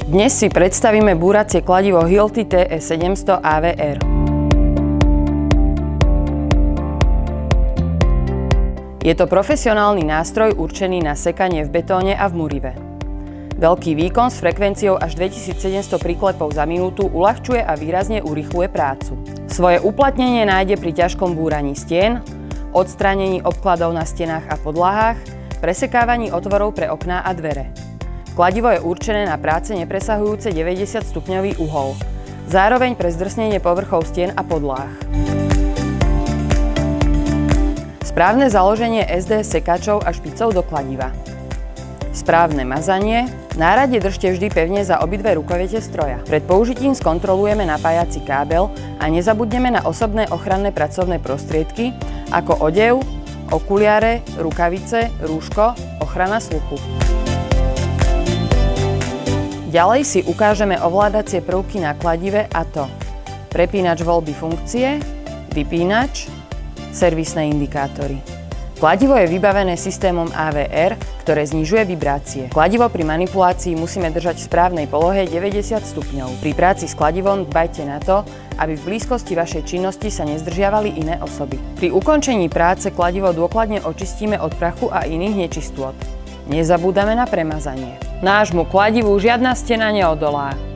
Dnes si predstavíme búracie kladivo Hilti TE700 AVR. Je to profesionálny nástroj určený na sekanie v betóne a v murive. Veľký výkon s frekvenciou až 2700 príklepov za minútu uľahčuje a výrazne urýchľuje prácu. Svoje uplatnenie nájde pri ťažkom búraní stien, odstránení obkladov na stenách a podlahách, presekávaní otvorov pre okná a dvere. Kladivo je určené na práce nepresahujúce 90 stupňový uhol, zároveň pre zdrsnenie povrchov stien a podláh. Správne založenie SD sekačov a špicov do kladiva. Správne mazanie. Nárade držte vždy pevne za obidve rukoviete stroja. Pred použitím skontrolujeme napájací kábel a nezabudneme na osobné ochranné pracovné prostriedky ako odev, okuliare, rukavice, rúško, ochrana sluchu. Ďalej si ukážeme ovládacie prvky na kladive, a to prepínač voľby funkcie, vypínač, servisné indikátory. Kladivo je vybavené systémom AVR, ktoré znižuje vibrácie. Kladivo pri manipulácii musíme držať v správnej polohe 90 stupňov. Pri práci s kladivom dbajte na to, aby v blízkosti vašej činnosti sa nezdržiavali iné osoby. Pri ukončení práce kladivo dôkladne očistíme od prachu a iných nečistôt. Nezabúdame na premazanie. Nášmu kladivu žiadna stena neodolá.